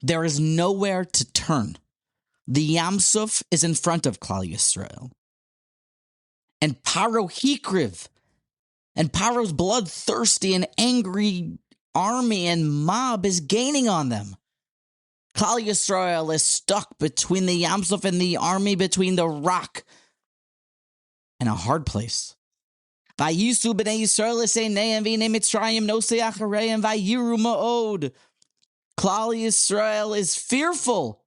There is nowhere to turn. The Yam Suf is in front of Klal Yisrael. And Paro Hikriv, and Paro's bloodthirsty and angry army and mob is gaining on them. Klal Yisrael is stuck between the Yam Suf and the army, between the rock and a hard place. Vayisu b'nei Yisrael l'seineim v'nei Mitzrayim nosei achareim vayiru ma'od. Klal Yisrael is fearful.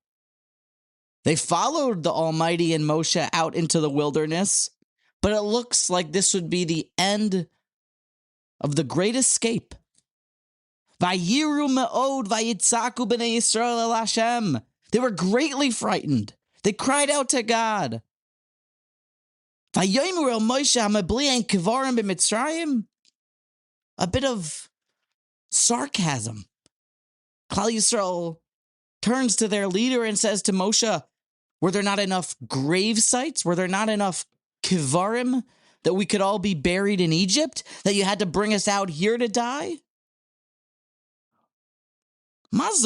They followed the Almighty and Moshe out into the wilderness, but it looks like this would be the end of the great escape. Vayiru me'od vayitzaku b'nei Yisrael el Hashem. They were greatly frightened. They cried out to God. Vayomer el Moshe hamabli ein kivarim b'Mitzrayim. A bit of sarcasm. Klal Yisrael turns to their leader and says to Moshe, were there not enough grave sites? Were there not enough kivarim that we could all be buried in Egypt? That you had to bring us out here to die? Why'd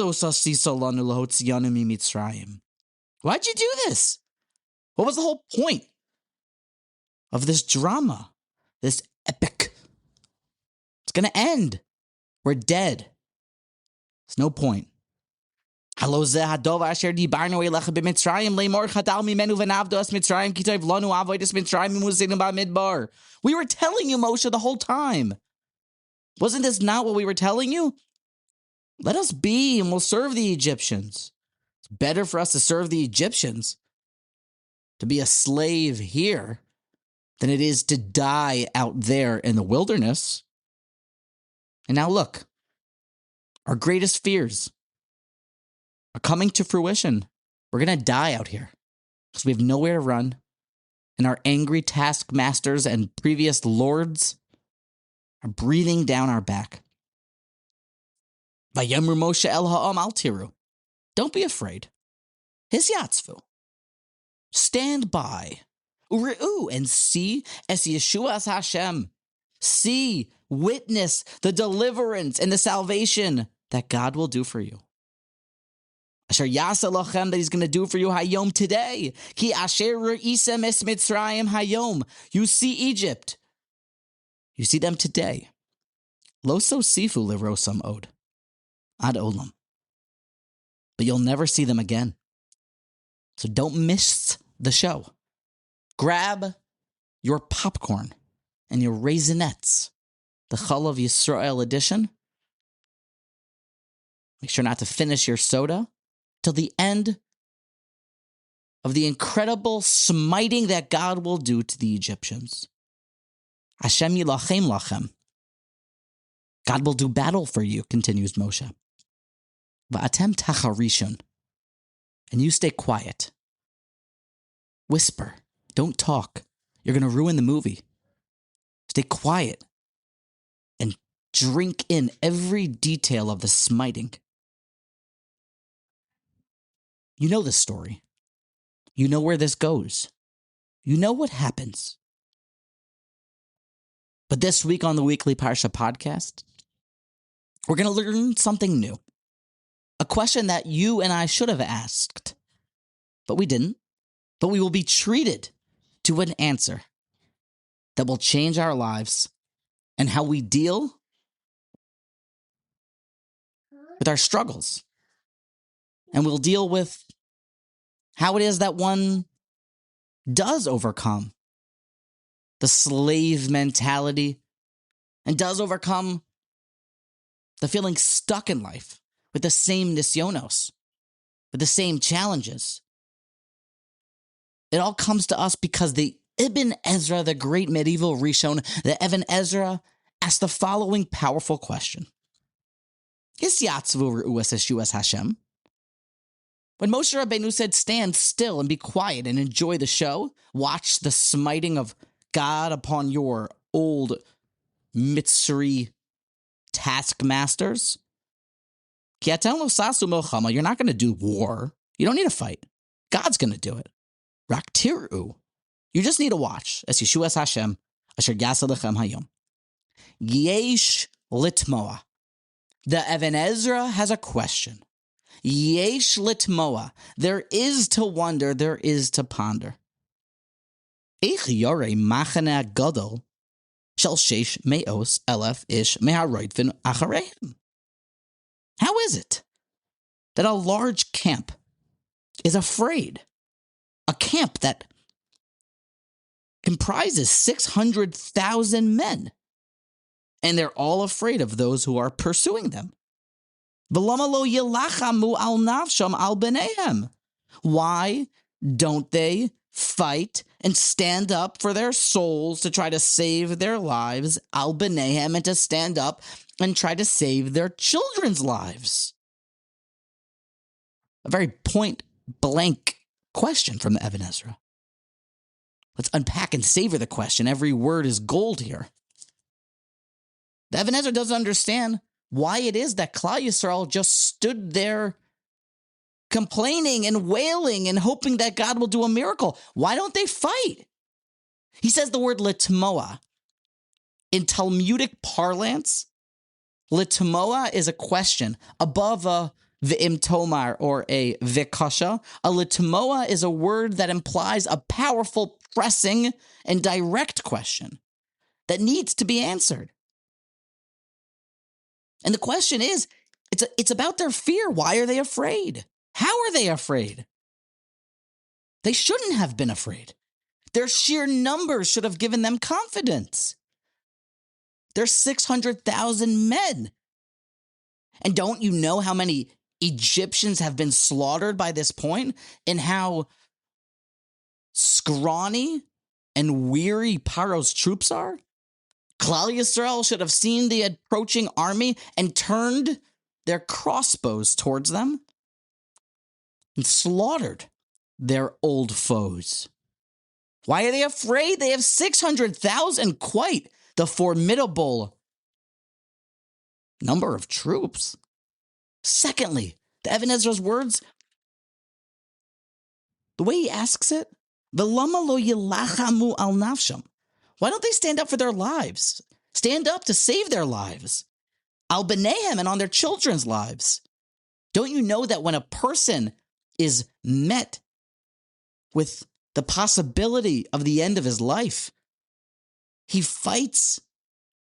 you do this? What was the whole point of this drama, this epic? It's going to end. We're dead. There's no point. This is we were telling you, Moshe, the whole time. Wasn't this not what we were telling you? Let us be, and we'll serve the Egyptians. It's better for us to serve the Egyptians, to be a slave here, than it is to die out there in the wilderness. And now look, our greatest fears are coming to fruition. We're going to die out here because we have nowhere to run, and our angry taskmasters and previous lords are breathing down our back. Vayemru Moshe el ha'am al tiru. Don't be afraid. Hisyatzvu. Stand by. Ure'u, and see es Yeshuas Hashem. See, witness the deliverance and the salvation that God will do for you. Asher yasa lachem, that he's going to do for you hayom today. Ki asher re'isem es Mitzrayim hayom. You see Egypt. You see them today. Lo so sifu livrosam od. Ad olam. But you'll never see them again. So don't miss the show. Grab your popcorn and your raisinets, the Chalav Yisrael edition. Make sure not to finish your soda till the end of the incredible smiting that God will do to the Egyptians. Hashem yilachem lachem. God will do battle for you, continues Moshe. Va'atem tacharishon. And you stay quiet. Whisper. Don't talk. You're going to ruin the movie. Stay quiet and drink in every detail of the smiting. You know the story. You know where this goes. You know what happens. But this week on the Weekly Parsha podcast, we're going to learn something new. A question that you and I should have asked, but we didn't. But we will be treated to an answer that will change our lives and how we deal with our struggles. And we'll deal with how it is that one does overcome the slave mentality and does overcome the feeling stuck in life with the same nisyonos, with the same challenges. It all comes to us because the Ibn Ezra, the great medieval Rishon, the Ibn Ezra, asked the following powerful question. Hisyatzvu re'u es Yeshuas Hashem. When Moshe Rabbeinu said, stand still and be quiet and enjoy the show, watch the smiting of God upon your old Mitzri taskmasters. You're not going to do war. You don't need to fight. God's going to do it. Rak tiru. You just need to watch. Es Yeshuas Hashem, asher yasa lechem hayom. Yesh litmoa. The Ibn Ezra has a question. Yesh litmoa. There is to wonder, there is to ponder. Ich yore machane gadol shel sheish me'os elef ish meharoidvin achareim. How is it that a large camp is afraid? A camp that comprises 600,000 men, and they're all afraid of those who are pursuing them. Why don't they fight and stand up for their souls to try to save their lives, al b'neihem, and to stand up and try to save their children's lives? A very point-blank question from the Even Ezra. Let's unpack and savor the question. Every word is gold here. The Even Ezra doesn't understand why it is that Klal Yisrael just stood there complaining and wailing and hoping that God will do a miracle. Why don't they fight? He says the word litmoa. In Talmudic parlance, litmoa is a question above a v'im tomar or a v'kasha. A litmoa is a word that implies a powerful, pressing, and direct question that needs to be answered. And the question is, it's about their fear. Why are they afraid? How are they afraid? They shouldn't have been afraid. Their sheer numbers should have given them confidence. There's 600,000 men. And don't you know how many Egyptians have been slaughtered by this point, and how scrawny and weary Pharaoh's troops are? Klal Yisrael should have seen the approaching army and turned their crossbows towards them and slaughtered their old foes. Why are they afraid? They have 600,000, quite the formidable number of troops. Secondly, the Even Ezra's words, the way he asks it, V'lama lo yilachamu al nafsham. Why don't they stand up for their lives? Stand up to save their lives. Al b'neihem, and on their children's lives. Don't you know that when a person is met with the possibility of the end of his life, he fights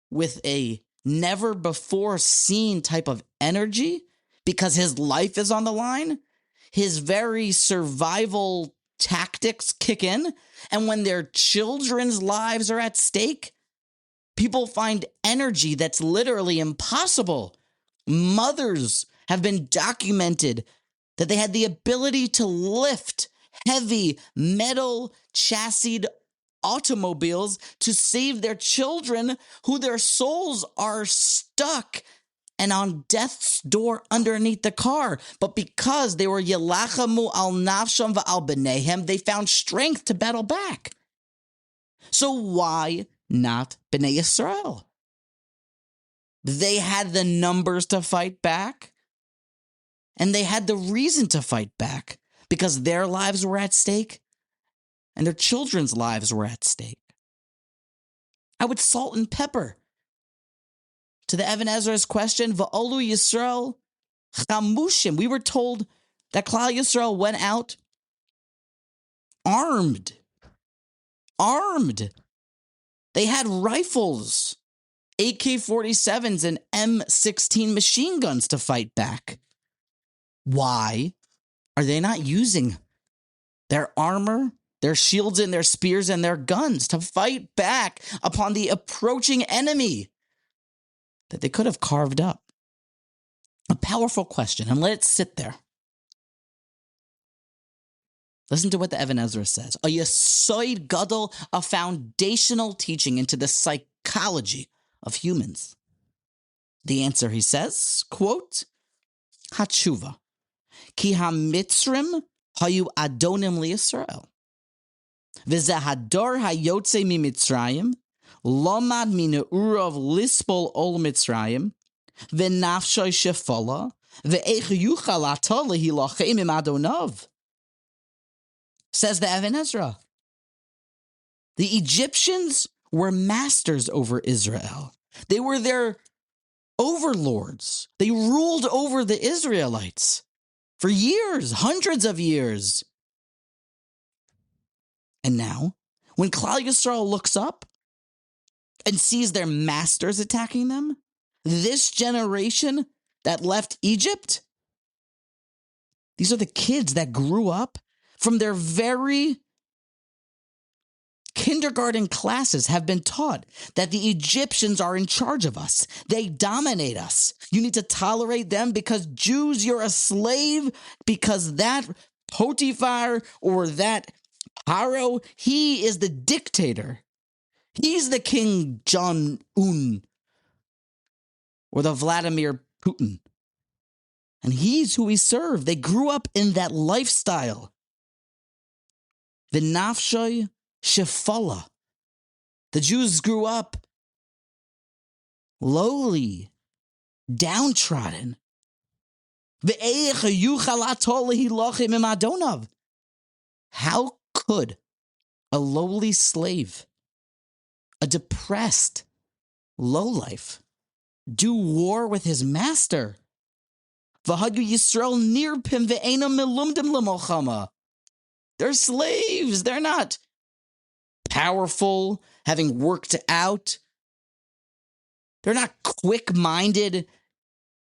with a never before seen type of energy because his life is on the line? His very survival tactics kick in, and when their children's lives are at stake, people find energy that's literally impossible. Mothers have been documented that they had the ability to lift heavy metal chassised automobiles to save their children, who their souls are stuck and on death's door underneath the car. But because they were yelachamu al nafsham va'al b'neihem, they found strength to battle back. So why not B'nai Yisrael? They had the numbers to fight back, and they had the reason to fight back because their lives were at stake and their children's lives were at stake. I would salt and pepper to the Even Ezra's question, Va'olu Yisrael chamushim. We were told that Klal Yisrael went out armed. They had rifles, AK-47s and M16 machine guns to fight back. Why are they not using their armor, their shields and their spears and their guns to fight back upon the approaching enemy that they could have carved up? A powerful question, and let it sit there. Listen to what the Even Ezra says. A yesod gadol, a foundational teaching into the psychology of humans. The answer, he says, quote, Hatshuva, ki ha-mitzrim hayu adonim li-Yisrael. V'zeh hador hayotze mi-Mitzrayim, lomad mi-ne'urav lispol ol Mitzrayim, v'nafshoy shefola, v'eich yuchal ata lehilachem im adonav. Says the Even Ezra, the Egyptians were masters over Israel. They were their overlords. They ruled over the Israelites. for years, hundreds of years. And now, when Klal Yisrael looks up and sees their masters attacking them, this generation that left Egypt, these are the kids that grew up from their very kindergarten classes have been taught that the Egyptians are in charge of us. They dominate us. You need to tolerate them because Jews, you're a slave, because that Potiphar or that Pharaoh, he is the dictator. He's the King Jong-un or the Vladimir Putin. And he's who we serve. They grew up in that lifestyle. V'nafshoy shefala. The Jews grew up lowly, downtrodden. How could a lowly slave, a depressed lowlife, do war with his master? They're slaves. They're not powerful, having worked out. They're not quick-minded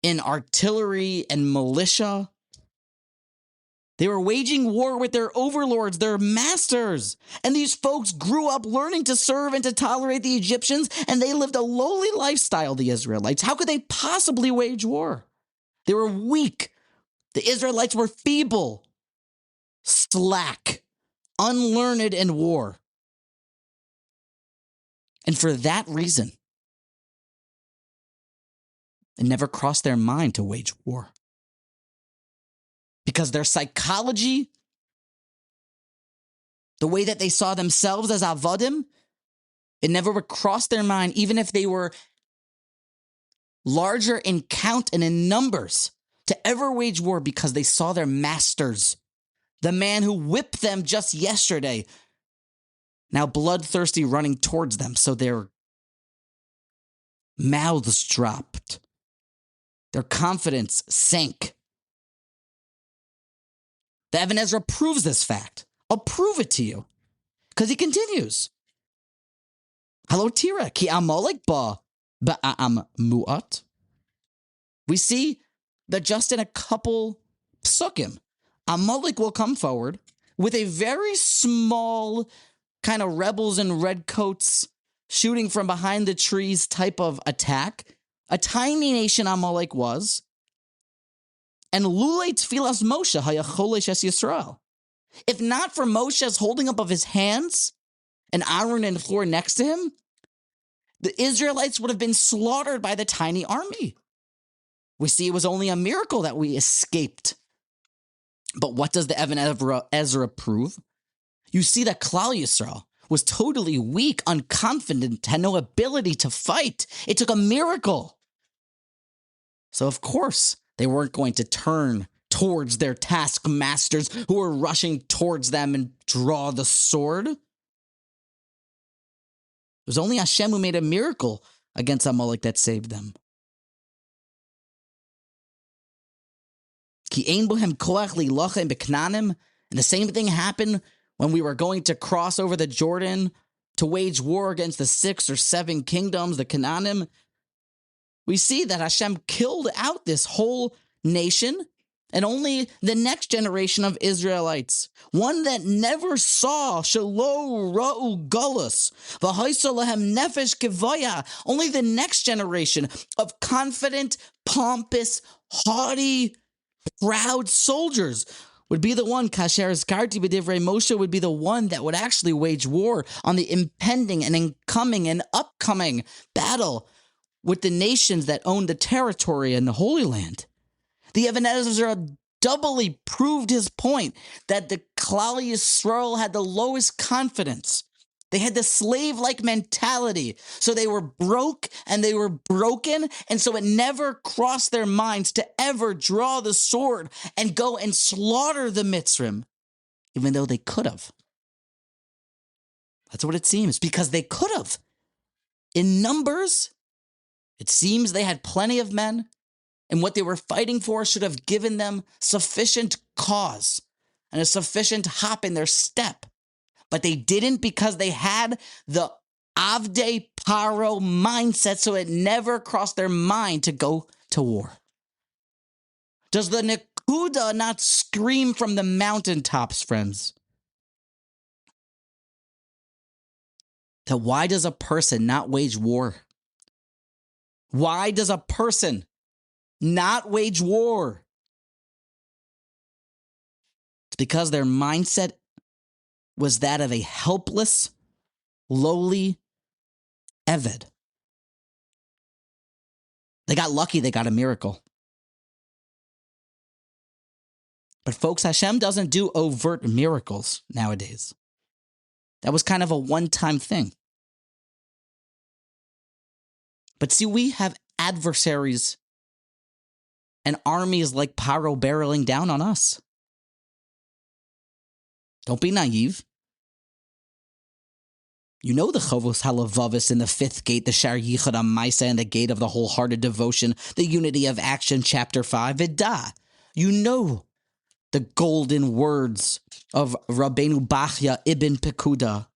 in artillery and militia. They were waging war with their overlords, their masters. And these folks grew up learning to serve and to tolerate the Egyptians, and they lived a lowly lifestyle, the Israelites. How could they possibly wage war? They were weak. The Israelites were feeble, slack, unlearned in war. And for that reason, it never crossed their mind to wage war. Because their psychology, the way that they saw themselves as avodim, it never would cross their mind, even if they were larger in count and in numbers, to ever wage war, because they saw their masters, the man who whipped them just yesterday, now bloodthirsty running towards them. So their mouths dropped. Their confidence sank. The Ibn Ezra proves this fact. I'll prove it to you. Because he continues. Halo tira, ki amalek ba ba'am mu'at. We see that just in a couple psukim, Amalek will come forward with a very small kind of rebels in red coats shooting from behind the trees type of attack. A tiny nation Amalek was. And lulei tfilas Moshe hayacholesh es Yisrael. If not for Moshe's holding up of his hands and Aaron and Hur next to him, the Israelites would have been slaughtered by the tiny army. We see it was only a miracle that we escaped. But what does the Ibn Ezra prove? You see that Klal Yisrael was totally weak, unconfident, had no ability to fight. It took a miracle. So of course, they weren't going to turn towards their taskmasters who were rushing towards them and draw the sword. It was only Hashem who made a miracle against Amalek that saved them. And the same thing happened when we were going to cross over the Jordan to wage war against the 6 or 7 kingdoms, the Canaanim. We see that Hashem killed out this whole nation, and only the next generation of Israelites, one that never saw Shelo Ra'u Galus, V'haisa Lahem Nefesh Kivaya, only the next generation of confident, pompous, haughty, proud soldiers would be the one, Kasher Eskarti B'divrei Moshe, would be the one that would actually wage war on the impending and incoming and upcoming battle with the nations that owned the territory and the Holy Land. The Ibn Ezra doubly proved his point that the Klal Yisrael had the lowest confidence. They had the slave-like mentality. So they were broke and they were broken. And so it never crossed their minds to ever draw the sword and go and slaughter the Mitzrim, even though they could have. That's what it seems, because they could have. In numbers, it seems they had plenty of men. and what they were fighting for should have given them sufficient cause and a sufficient hop in their step. But they didn't because they had the Avdei Paro mindset, so it never crossed their mind to go to war. Does the Nekuda not scream from the mountaintops, friends? That why does a person not wage war? Why does a person not wage war? It's because their mindset was that of a helpless, lowly Eved. They got lucky, they got a miracle. But folks, Hashem doesn't do overt miracles nowadays. That was kind of a one-time thing. But see, we have adversaries and armies like Paro barreling down on us. Don't be naive. You know the Chovos HaLevavis in the fifth gate, the Shar Yichud HaMaisa, and the gate of the wholehearted devotion, the unity of action, chapter 5, Vidah. You know the golden words of Rabbeinu Bachya ibn Pekuda.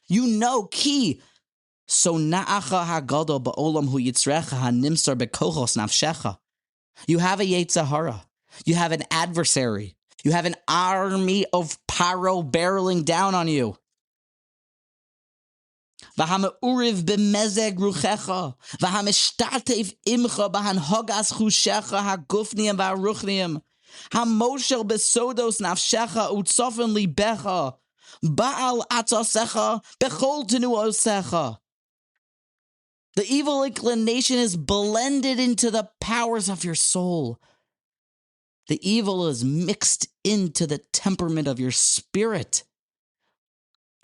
You know, Ki, so na'acha hagadol ba'olam hu yitzrecha hanimsar bekochos nafshecha. You have a yetzer hara. You have an adversary. You have an army of Paro barreling down on you. V'hama'uriv b'mezeg ruchecha. V'hamishtatev imcha b'hanhogas chushecha hagufniim v'aruchniim. Hamoshel besodos nafshecha utzofen libecha. Ba'al atzosecha bechol tenuosecha. The evil inclination is blended into the powers of your soul. The evil is mixed into the temperament of your spirit.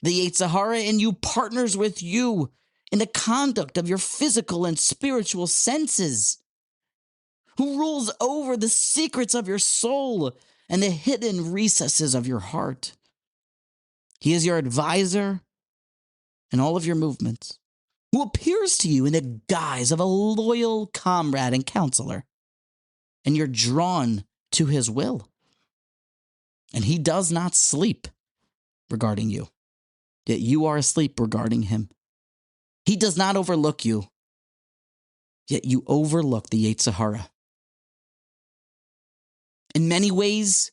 The yetzer hara in you partners with you in the conduct of your physical and spiritual senses, who rules over the secrets of your soul and the hidden recesses of your heart. He is your advisor in all of your movements, who appears to you in the guise of a loyal comrade and counselor, and you're drawn to his will. And he does not sleep regarding you, yet you are asleep regarding him. He does not overlook you, yet you overlook the yetzer hara. In many ways,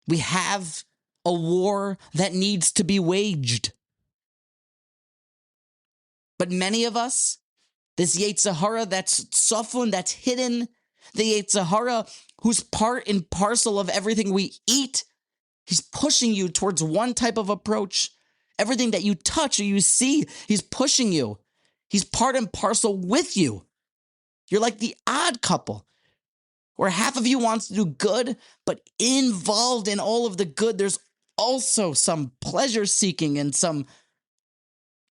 we have a war that needs to be waged. But many of us, this yetzer hara that's sofun, that's hidden, the yetzer hara who's part and parcel of everything we eat, he's pushing you towards one type of approach. Everything that you touch or you see, he's pushing you. He's part and parcel with you. You're like the odd couple, where half of you wants to do good, but involved in all of the good, there's also some pleasure seeking and some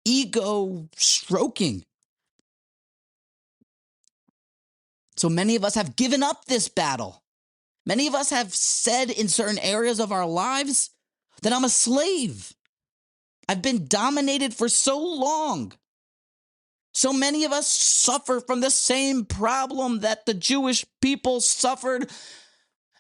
ego stroking. So many of us have given up this battle. Many of us have said in certain areas of our lives that I'm a slave. I've been dominated for so long. So many of us suffer from the same problem that the Jewish people suffered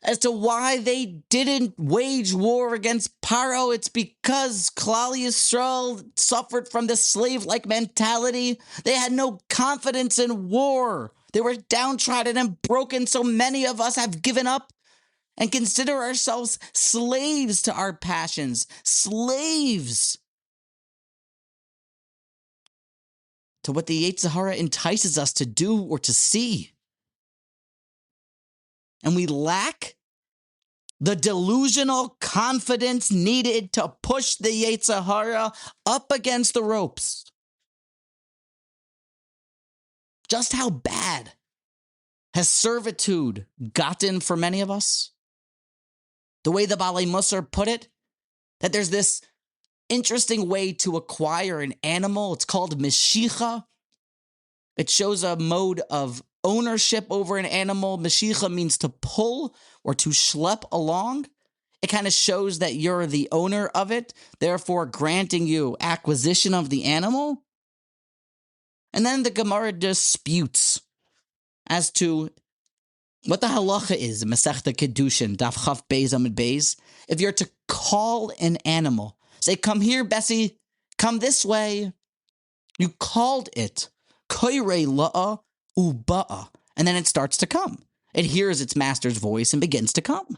as to why they didn't wage war against Pharaoh. It's because Klal Yisrael suffered from the slave-like mentality. They had no confidence in war. They were downtrodden and broken. So many of us have given up and consider ourselves slaves to our passions, slaves to what the yetzer hara entices us to do or to see. And we lack the delusional confidence needed to push the yetzer hara up against the ropes. Just how bad has servitude gotten for many of us? The way the Balei Musar put it, that there's this interesting way to acquire an animal. It's called Meshicha. It shows a mode of ownership over an animal. Meshicha means to pull or to schlep along. It kind of shows that you're the owner of it, therefore granting you acquisition of the animal. And then the Gemara disputes as to what the halacha is in Masechta Kedushin, Daf Chaf Beis Amud Beis. If you're to call an animal, say, come here, Bessie, come this way. You called it, koirei la'a uba'a, and then it starts to come. It hears its master's voice and begins to come.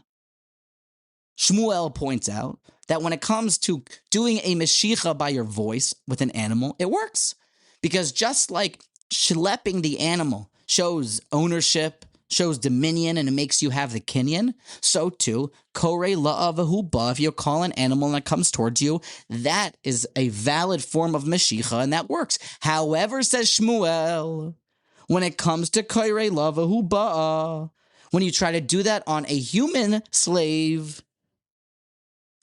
Shmuel points out that when it comes to doing a meshicha by your voice with an animal, it works. Because just like schlepping the animal shows ownership, shows dominion, and it makes you have the kinyan, so too, korei la'avahu ba, if you call an animal and it comes towards you, that is a valid form of meshicha, and that works. However, says Shmuel, when it comes to korei la'avahu ba, when you try to do that on a human slave,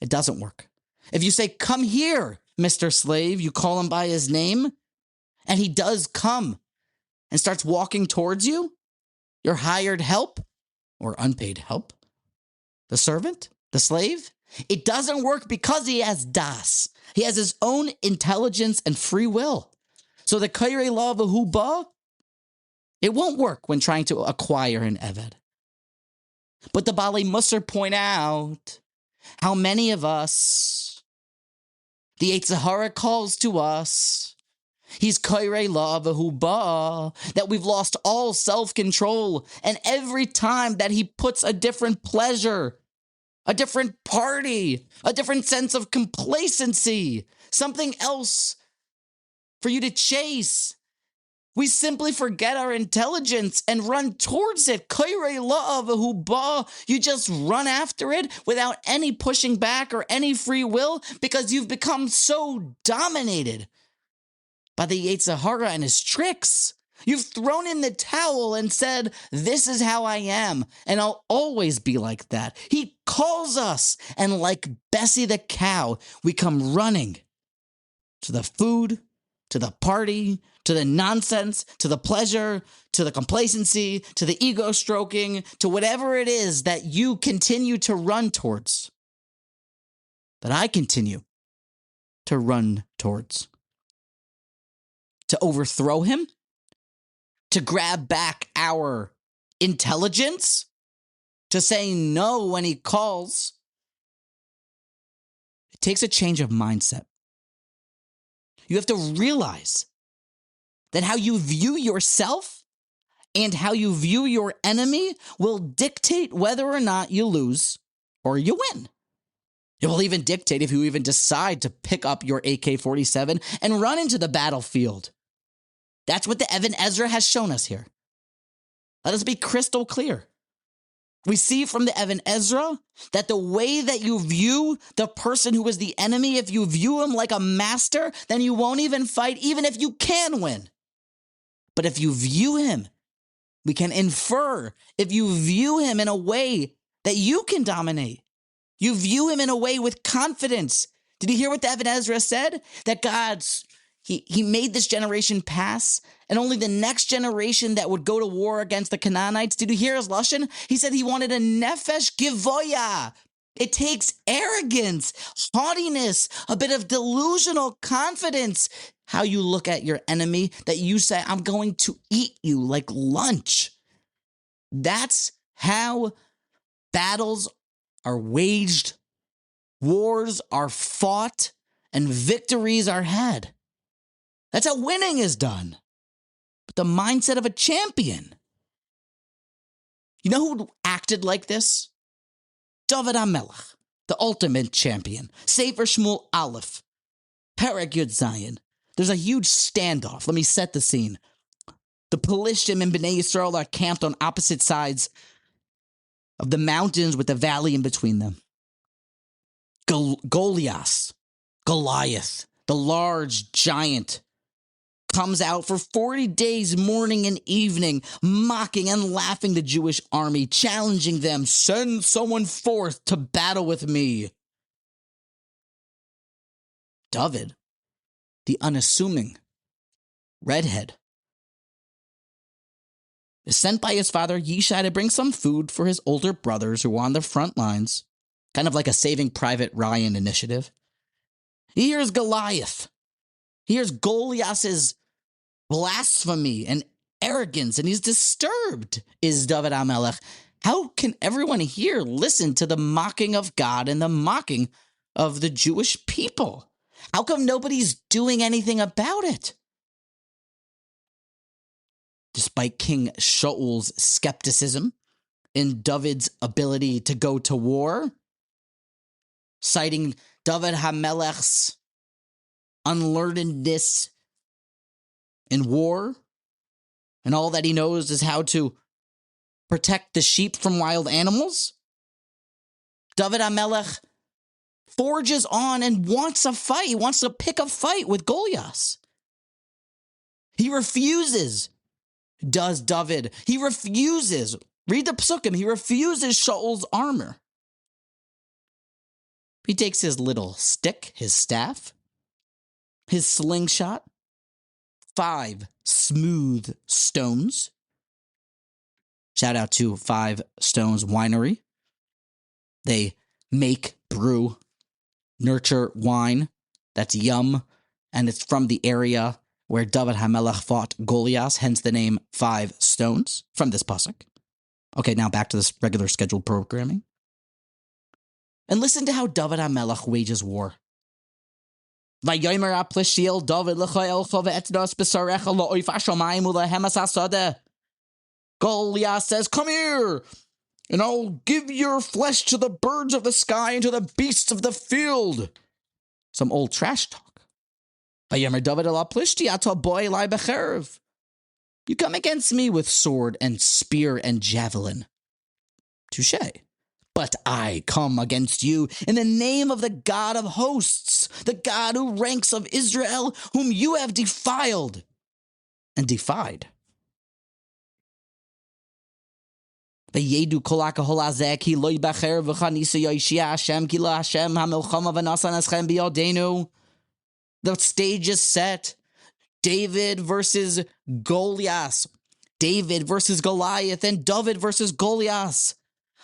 it doesn't work. If you say, come here, Mr. Slave, you call him by his name, and he does come and starts walking towards you, your hired help or unpaid help, the servant, the slave, it doesn't work because he has das. He has his own intelligence and free will. So the kairei la'avahu ba, it won't work when trying to acquire an eved. But the Baalei Musar point out how many of us, the yetzer calls to us, he's kairei la'avahu ba, that we've lost all self-control, and every time that he puts a different pleasure, a different party, a different sense of complacency, something else for you to chase, we simply forget our intelligence and run towards it. Kairei la'avahu ba. You just run after it without any pushing back or any free will because you've become so dominated by the yetzer hara and his tricks. You've thrown in the towel and said, this is how I am, and I'll always be like that. He calls us, and like Bessie the cow, we come running to the food, to the party, to the nonsense, to the pleasure, to the complacency, to the ego stroking, to whatever it is that you continue to run towards, that I continue to run towards. To overthrow him, to grab back our intelligence, to say no when he calls. It takes a change of mindset. You have to realize that how you view yourself and how you view your enemy will dictate whether or not you lose or you win. It will even dictate if you even decide to pick up your AK-47 and run into the battlefield. That's what the Even Ezra has shown us here. Let us be crystal clear. We see from the Even Ezra that the way that you view the person who is the enemy, if you view him like a master, then you won't even fight, even if you can win. But if you view him, we can infer, if you view him in a way that you can dominate, you view him in a way with confidence. Did you hear what the Even Ezra said? That He made this generation pass, and only the next generation that would go to war against the Canaanites. Did you hear his lashon? He said he wanted a nefesh givoya. It takes arrogance, haughtiness, a bit of delusional confidence. How you look at your enemy, that you say, I'm going to eat you like lunch. That's how battles are waged, wars are fought, and victories are had. That's how winning is done. But the mindset of a champion. You know who acted like this? David HaMelech, the ultimate champion. Sefer Shmuel Aleph, Perek Yud Zayin. There's a huge standoff. Let me set the scene. The Pelishtim and Bnei Yisrael are camped on opposite sides of the mountains with the valley in between them. Goliath, the large giant, comes out for 40 days, morning and evening, mocking and laughing the Jewish army, challenging them, send someone forth to battle with me. David, the unassuming redhead, is sent by his father Yishai to bring some food for his older brothers who are on the front lines, kind of like a Saving Private Ryan initiative. He hears Goliath. He hears Goliath's blasphemy and arrogance and he's disturbed, is David HaMelech. How can everyone here listen to the mocking of God and the mocking of the Jewish people? How come nobody's doing anything about it? Despite King Shaul's skepticism in David's ability to go to war, citing David HaMelech's unlearnedness in war, and all that he knows is how to protect the sheep from wild animals, David HaMelech forges on and wants a fight. He wants to pick a fight with Goliath. He refuses, does David. He refuses. Read the Psukim. He refuses Shaul's armor. He takes his little stick, his staff, his slingshot, 5 smooth stones. Shout out to 5 Stones Winery. They make, brew, nurture wine that's yum, and it's from the area where David HaMelech fought Goliath, hence the name 5 Stones from this pasuk. Okay, now back to this regular scheduled programming. And listen to how David HaMelech wages war. Vayomer HaPlishtiel David l'choelcha ve'etnos b'sarecha lo'oif hashamayim u'lehemas hasadeh. Goliath says, come here, and I'll give your flesh to the birds of the sky and to the beasts of the field. Some old trash talk. Vayomer David el HaPlishti ato bo elai becherev. You come against me with sword and spear and javelin. Touche. But I come against you in the name of the God of hosts, the God who ranks of Israel, whom you have defiled and defied. Vayedu kol hakahol hazeh ki lo yibacher v'chanisa yoshia Hashem ki lo Hashem hamilchama v'nasan eschem biyadenu. The stage is set. David versus Goliath. David versus Goliath and David versus Goliath.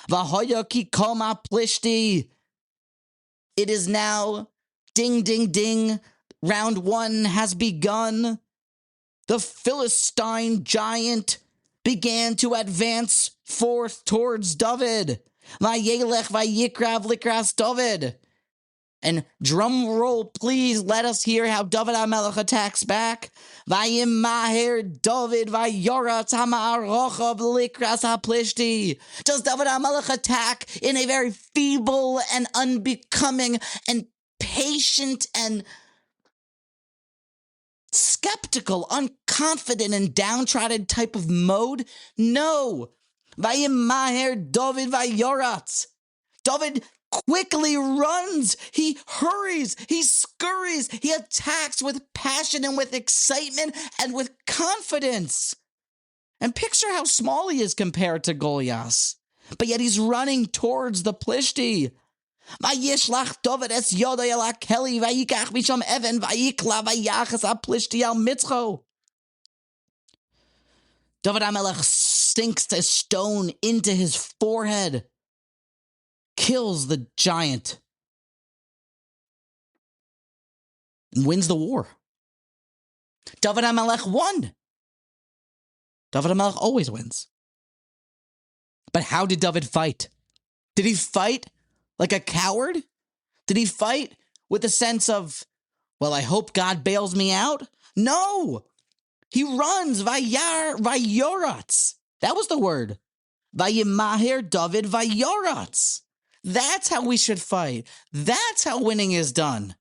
Vahoya ki kol HaPlishti. It is now ding, ding, ding. Round 1 has begun. The Philistine giant began to advance forth towards David. Vayelech vayikrav likras David. And drum roll, please, let us hear how David HaMelech attacks back. Vayimaher David vayoratz ha'ma'arochav likras HaPlishti. Does David HaMelech attack in a very feeble and unbecoming and patient and skeptical, unconfident, and downtrodden type of mode? No. Vayimaher David vayoratz. David quickly runs, he hurries, he scurries, he attacks with passion and with excitement and with confidence. And picture how small he is compared to Goliath. But yet he's running towards the Plishti. Vayishlach David es yodai el hakeli vayikach misham even vayikla vayachas haPlishti al mitzcho. David HaMelech sinks a stone into his forehead, kills the giant, and wins the war. David HaMelech won. David HaMelech always wins. But how did David fight? Did he fight like a coward? Did he fight with a sense of, well, I hope God bails me out? No. He runs. Vayoratz. That was the word. Vayimaher David vayoratz. That's how we should fight. That's how winning is done.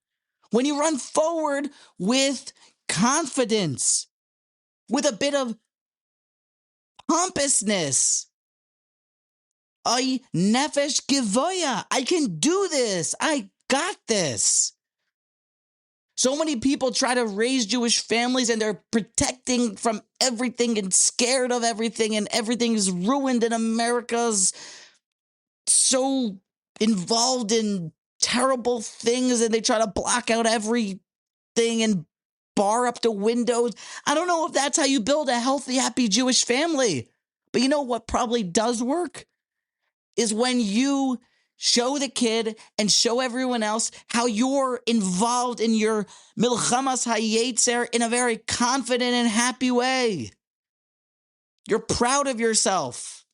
When you run forward with confidence, with a bit of pompousness. I nefesh givoya. I can do this. I got this. So many people try to raise Jewish families and they're protecting from everything and scared of everything, and everything is ruined in America's so involved in terrible things, and they try to block out everything and bar up the windows. I don't know if that's how you build a healthy, happy Jewish family. But you know what probably does work? Is when you show the kid and show everyone else how you're involved in your milchamas hayetzer in a very confident and happy way. You're proud of yourself.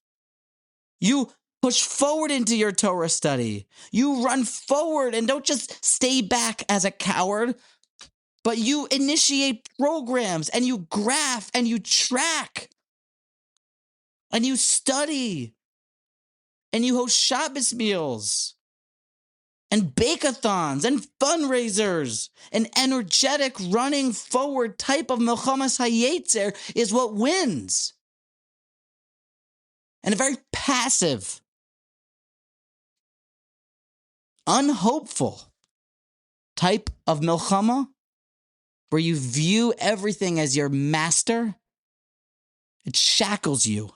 You push forward into your Torah study. You run forward and don't just stay back as a coward, but you initiate programs and you graph and you track and you study and you host Shabbos meals and bake-a-thons and fundraisers. An energetic running forward type of milchamas hayetzer is what wins. And a very passive, unhopeful type of milchama where you view everything as your master, it shackles you.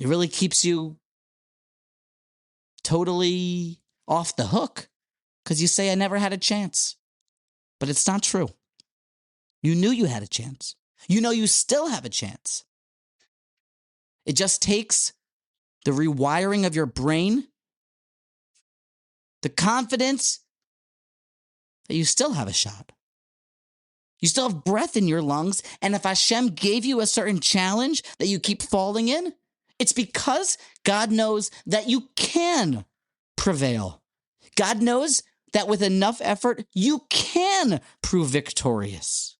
It really keeps you totally off the hook because you say, I never had a chance. But it's not true. You knew you had a chance. You know you still have a chance. It just takes the rewiring of your brain, the confidence that you still have a shot. You still have breath in your lungs, and if Hashem gave you a certain challenge that you keep falling in, it's because God knows that you can prevail. God knows that with enough effort, you can prove victorious.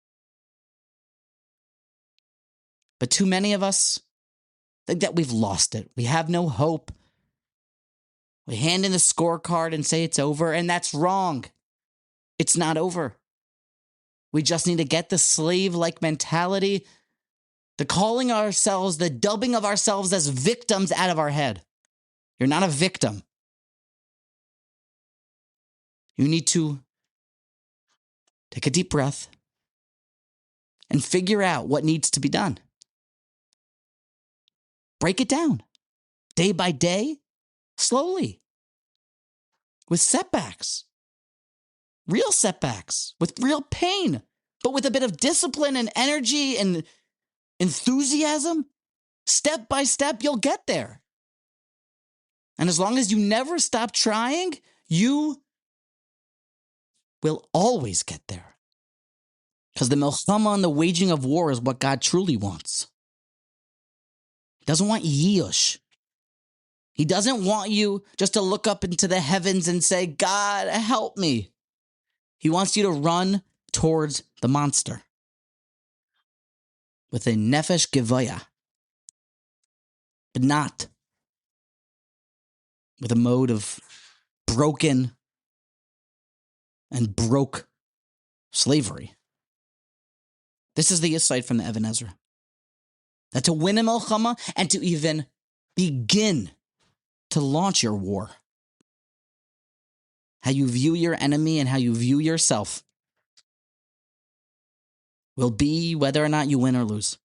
But too many of us think that we've lost it. We have no hope. We hand in the scorecard and say it's over, and that's wrong. It's not over. We just need to get the slave-like mentality, the calling ourselves, the dubbing of ourselves as victims out of our head. You're not a victim. You need to take a deep breath and figure out what needs to be done. Break it down, day by day, slowly, with setbacks, real setbacks, with real pain, but with a bit of discipline and energy and enthusiasm, step by step, you'll get there. And as long as you never stop trying, you will always get there. Because the milchama and the waging of war is what God truly wants. He doesn't want yish. He doesn't want you just to look up into the heavens and say, God, help me. He wants you to run towards the monster with a nefesh gevaya, but not with a mode of broken and broke slavery. This is the insight from the Even Ezra. That to win a milchama and to even begin to launch your war, how you view your enemy and how you view yourself will be whether or not you win or lose.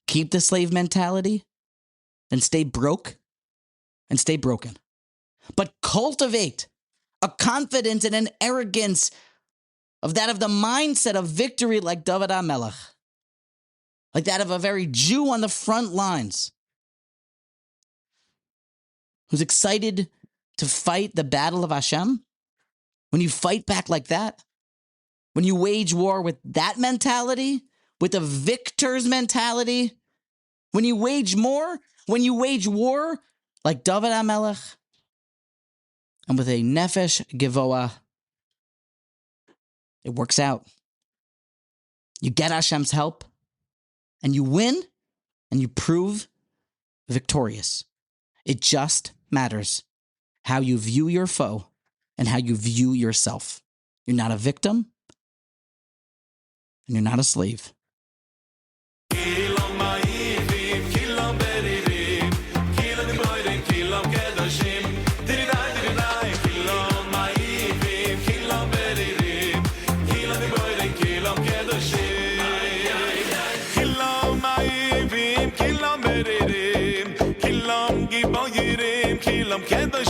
Keep the slave mentality and stay broke and stay broken. But cultivate a confidence and an arrogance of that of the mindset of victory like David HaMelech, like that of a very Jew on the front lines who's excited to fight the battle of Hashem. When you fight back like that, when you wage war with that mentality, with a victor's mentality, when you wage war like David HaMelech, and with a nefesh gevoa, it works out. You get Hashem's help, and you win, and you prove victorious. It just matters how you view your foe and how you view yourself. You're not a victim, and you're not a slave. Kilam